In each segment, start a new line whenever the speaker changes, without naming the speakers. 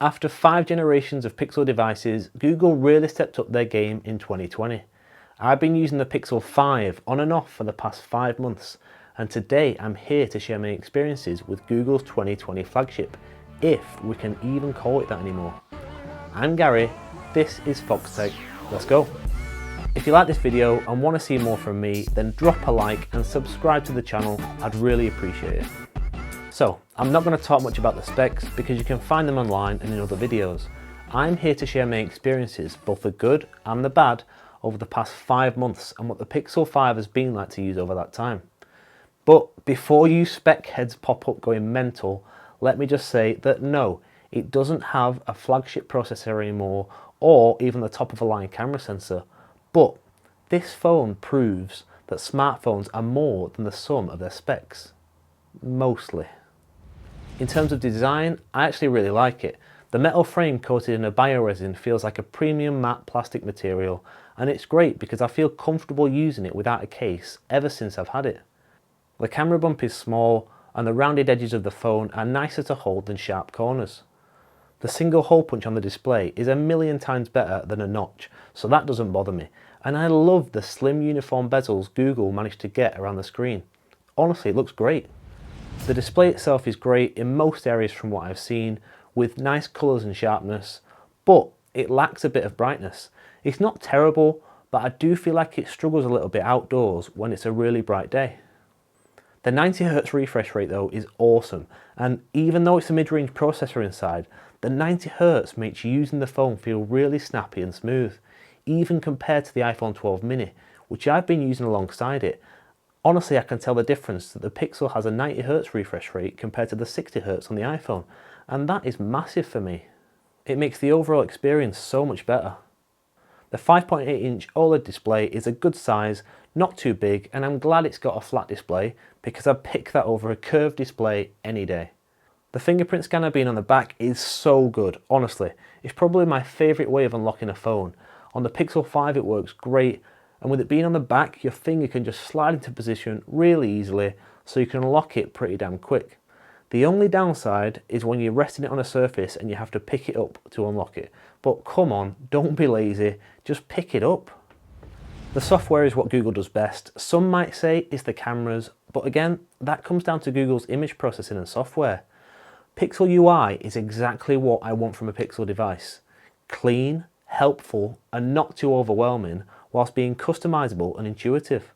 After 5 generations of Pixel devices, Google really stepped up their game in 2020. I've been using the Pixel 5 on and off for the past 5 months, and today I'm here to share my experiences with Google's 2020 flagship, if we can even call it that anymore. I'm Gary, this is FoxTech, let's go. If you like this video and want to see more from me, then drop a like and subscribe to the channel, I'd really appreciate it. So, I'm not going to talk much about the specs because you can find them online and in other videos. I'm here to share my experiences, both the good and the bad, over the past 5 months and what the Pixel 5 has been like to use over that time. But before you spec heads pop up going mental, let me just say that no, it doesn't have a flagship processor anymore or even the top of the line camera sensor. But this phone proves that smartphones are more than the sum of their specs. Mostly. In terms of design, I actually really like it. The metal frame coated in a bioresin feels like a premium matte plastic material, and it's great because I feel comfortable using it without a case ever since I've had it. The camera bump is small, and the rounded edges of the phone are nicer to hold than sharp corners. The single hole punch on the display is a million times better than a notch, so that doesn't bother me. And I love the slim uniform bezels Google managed to get around the screen. Honestly, it looks great. The display itself is great in most areas from what I've seen, with nice colours and sharpness, but it lacks a bit of brightness. It's not terrible, but I do feel like it struggles a little bit outdoors when it's a really bright day. The 90Hz refresh rate though is awesome, and even though it's a mid-range processor inside, the 90Hz makes using the phone feel really snappy and smooth, even compared to the iPhone 12 mini, which I've been using alongside it. Honestly, I can tell the difference that the Pixel has a 90Hz refresh rate compared to the 60Hz on the iPhone, and that is massive for me. It makes the overall experience so much better. The 5.8-inch OLED display is a good size, not too big, and I'm glad it's got a flat display because I'd pick that over a curved display any day. The fingerprint scanner being on the back is so good, honestly. It's probably my favourite way of unlocking a phone. On the Pixel 5 it works great, and with it being on the back, your finger can just slide into position really easily, so you can unlock it pretty damn quick. The only downside is when you're resting it on a surface and you have to pick it up to unlock it. But come on, don't be lazy, just pick it up. The software is what Google does best. Some might say it's the cameras, but again, that comes down to Google's image processing and software. Pixel UI is exactly what I want from a Pixel device. Clean, helpful, and not too overwhelming, whilst being customizable and intuitive.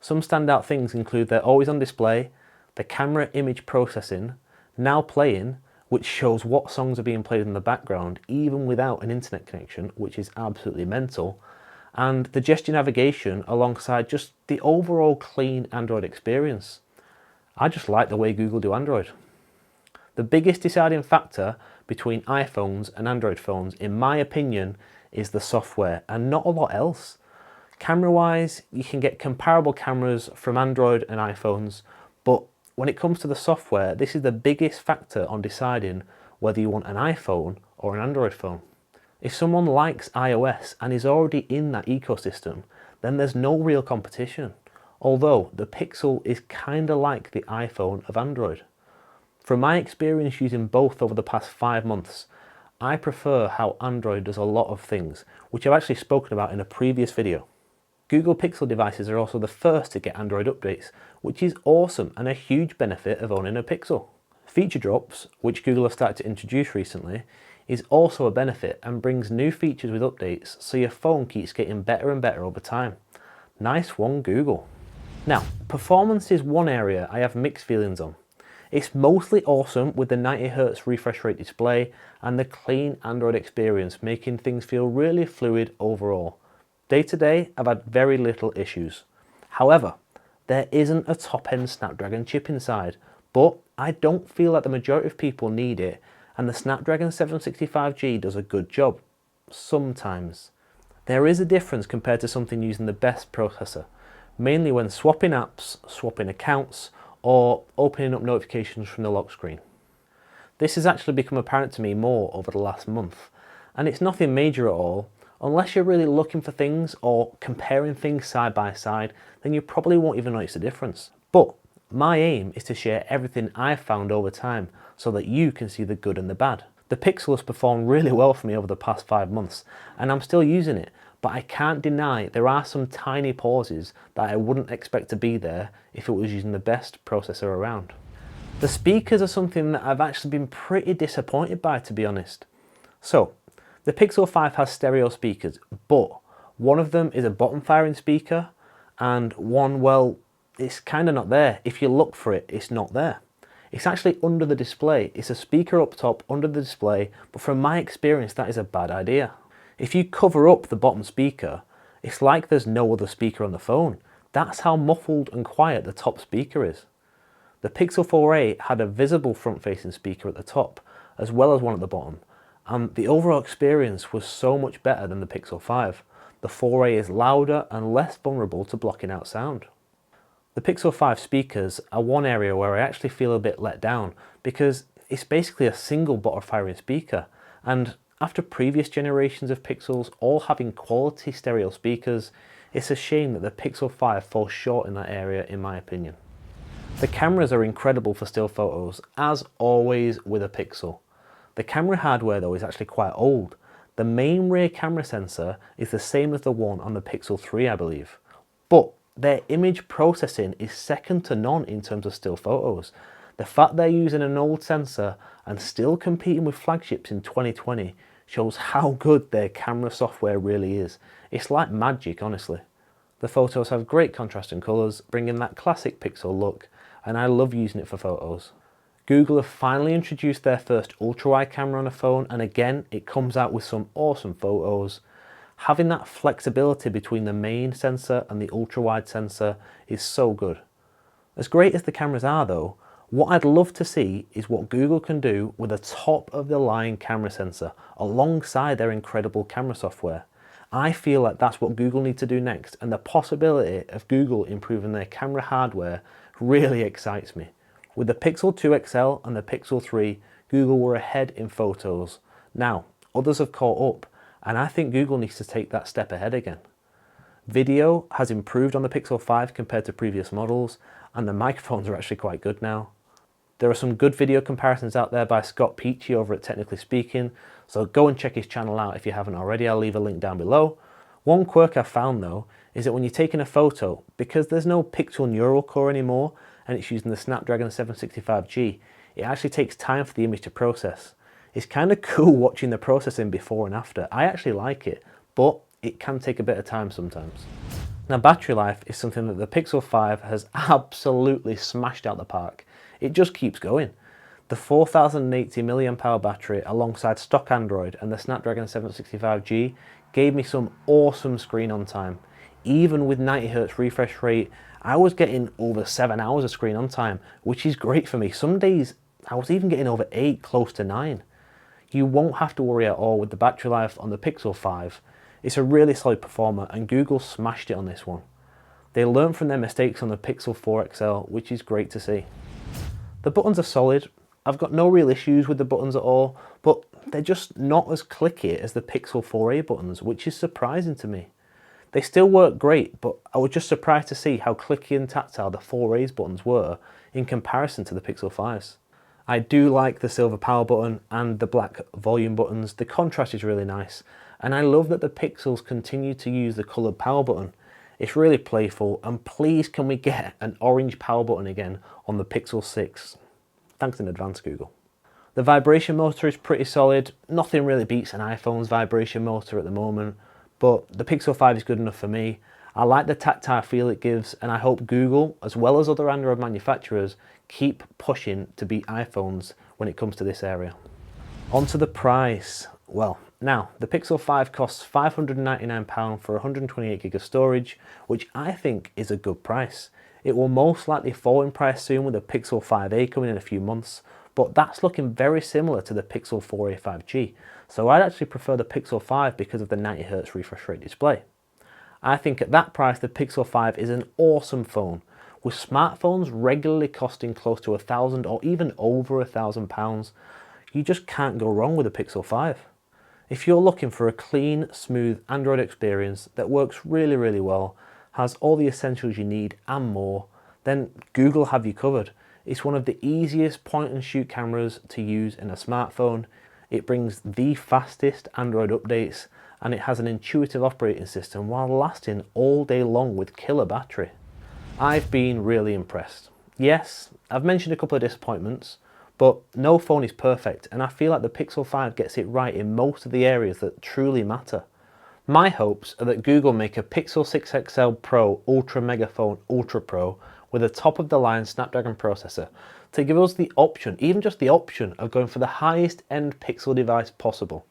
Some standout things include they're always on display, the camera image processing, now playing, which shows what songs are being played in the background even without an internet connection, which is absolutely mental, and the gesture navigation alongside just the overall clean Android experience. I just like the way Google do Android. The biggest deciding factor between iPhones and Android phones, in my opinion, is the software and not a lot else. Camera-wise, you can get comparable cameras from Android and iPhones, but when it comes to the software, this is the biggest factor on deciding whether you want an iPhone or an Android phone. If someone likes iOS and is already in that ecosystem, then there's no real competition, although the Pixel is kinda like the iPhone of Android. From my experience using both over the past 5 months, I prefer how Android does a lot of things, which I've actually spoken about in a previous video. Google Pixel devices are also the first to get Android updates, which is awesome and a huge benefit of owning a Pixel. Feature drops, which Google has started to introduce recently, is also a benefit and brings new features with updates, so your phone keeps getting better and better over time. Nice one, Google. Now, performance is one area I have mixed feelings on. It's mostly awesome with the 90Hz refresh rate display and the clean Android experience, making things feel really fluid overall. Day to day, I've had very little issues. However, there isn't a top-end Snapdragon chip inside, but I don't feel like the majority of people need it, and the Snapdragon 765G does a good job. Sometimes. There is a difference compared to something using the best processor, mainly when swapping apps, swapping accounts, or opening up notifications from the lock screen. This has actually become apparent to me more over the last month, and it's nothing major at all. Unless you're really looking for things or comparing things side by side, then you probably won't even notice the difference. But my aim is to share everything I've found over time so that you can see the good and the bad. The Pixel has performed really well for me over the past 5 months, and I'm still using it, but I can't deny there are some tiny pauses that I wouldn't expect to be there if it was using the best processor around. The speakers are something that I've actually been pretty disappointed by, to be honest. So, the Pixel 5 has stereo speakers, but one of them is a bottom firing speaker, and one, well, it's kind of not there. If you look for it, it's not there. It's actually under the display. It's a speaker up top under the display, but from my experience, that is a bad idea. If you cover up the bottom speaker, it's like there's no other speaker on the phone. That's how muffled and quiet the top speaker is. The Pixel 4a had a visible front-facing speaker at the top, as well as one at the bottom, and the overall experience was so much better than the Pixel 5. The 4a is louder and less vulnerable to blocking out sound. The Pixel 5 speakers are one area where I actually feel a bit let down, because it's basically a single bottom firing speaker, and after previous generations of Pixels all having quality stereo speakers, it's a shame that the Pixel 5 falls short in that area, in my opinion. The cameras are incredible for still photos, as always with a Pixel. The camera hardware though is actually quite old. The main rear camera sensor is the same as the one on the Pixel 3, I believe. But their image processing is second to none in terms of still photos. The fact they're using an old sensor and still competing with flagships in 2020 shows how good their camera software really is. It's like magic, honestly. The photos have great contrast and colours, bringing that classic Pixel look, and I love using it for photos. Google have finally introduced their first ultra-wide camera on a phone, and again, it comes out with some awesome photos. Having that flexibility between the main sensor and the ultra-wide sensor is so good. As great as the cameras are though, what I'd love to see is what Google can do with a top-of-the-line camera sensor alongside their incredible camera software. I feel like that's what Google need to do next, and the possibility of Google improving their camera hardware really excites me. With the Pixel 2 XL and the Pixel 3, Google were ahead in photos. Now, others have caught up, and I think Google needs to take that step ahead again. Video has improved on the Pixel 5 compared to previous models, and the microphones are actually quite good now. There are some good video comparisons out there by Scott Peachy over at Technically Speaking, so go and check his channel out if you haven't already. I'll leave a link down below. One quirk I've found though is that when you're taking a photo, because there's no Pixel neural core anymore and it's using the Snapdragon 765G, it actually takes time for the image to process. It's kind of cool watching the processing before and after. I actually like it, but it can take a bit of time sometimes. Now, battery life is something that the Pixel 5 has absolutely smashed out the park. It just keeps going. The 4080 mAh battery alongside stock Android and the Snapdragon 765G gave me some awesome screen on time. Even with 90Hz refresh rate, I was getting over 7 hours of screen on time, which is great for me. Some days I was even getting over 8, close to 9. You won't have to worry at all with the battery life on the Pixel 5. It's a really solid performer, and Google smashed it on this one. They learned from their mistakes on the Pixel 4 XL, which is great to see. The buttons are solid. I've got no real issues with the buttons at all, but they're just not as clicky as the Pixel 4a buttons, which is surprising to me. They still work great, but I was just surprised to see how clicky and tactile the 4a's buttons were in comparison to the Pixel 5's. I do like the silver power button and the black volume buttons. The contrast is really nice, and I love that the Pixels continue to use the coloured power button. It's really playful, and please can we get an orange power button again on the Pixel 6? Thanks in advance, Google. The vibration motor is pretty solid. Nothing really beats an iPhone's vibration motor at the moment, but the Pixel 5 is good enough for me. I like the tactile feel it gives, and I hope Google, as well as other Android manufacturers, keep pushing to beat iPhones when it comes to this area. On to the price. Well, now, the Pixel 5 costs £599 for 128GB of storage, which I think is a good price. It will most likely fall in price soon with the Pixel 5a coming in a few months, but that's looking very similar to the Pixel 4a 5G, so I'd actually prefer the Pixel 5 because of the 90Hz refresh rate display. I think at that price the Pixel 5 is an awesome phone, with smartphones regularly costing close to £1,000 or even over £1,000. You just can't go wrong with the Pixel 5. If you're looking for a clean, smooth Android experience that works really well, has all the essentials you need and more, then Google have you covered. It's one of the easiest point and shoot cameras to use in a smartphone. It brings the fastest Android updates, and it has an intuitive operating system while lasting all day long with killer battery. I've been really impressed. Yes, I've mentioned a couple of disappointments, but no phone is perfect, and I feel like the Pixel 5 gets it right in most of the areas that truly matter. My hopes are that Google make a Pixel 6 XL Pro Ultra Megaphone Ultra Pro with a top-of-the-line Snapdragon processor to give us the option, even just the option, of going for the highest end Pixel device possible.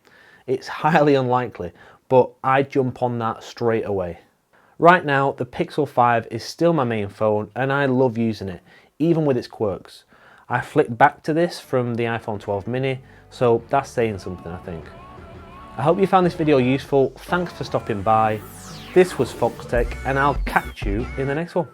It's highly unlikely, but I'd jump on that straight away. Right now, the Pixel 5 is still my main phone and I love using it, even with its quirks. I flicked back to this from the iPhone 12 mini, so that's saying something, I think. I hope you found this video useful. Thanks for stopping by. This was FoxTech, and I'll catch you in the next one.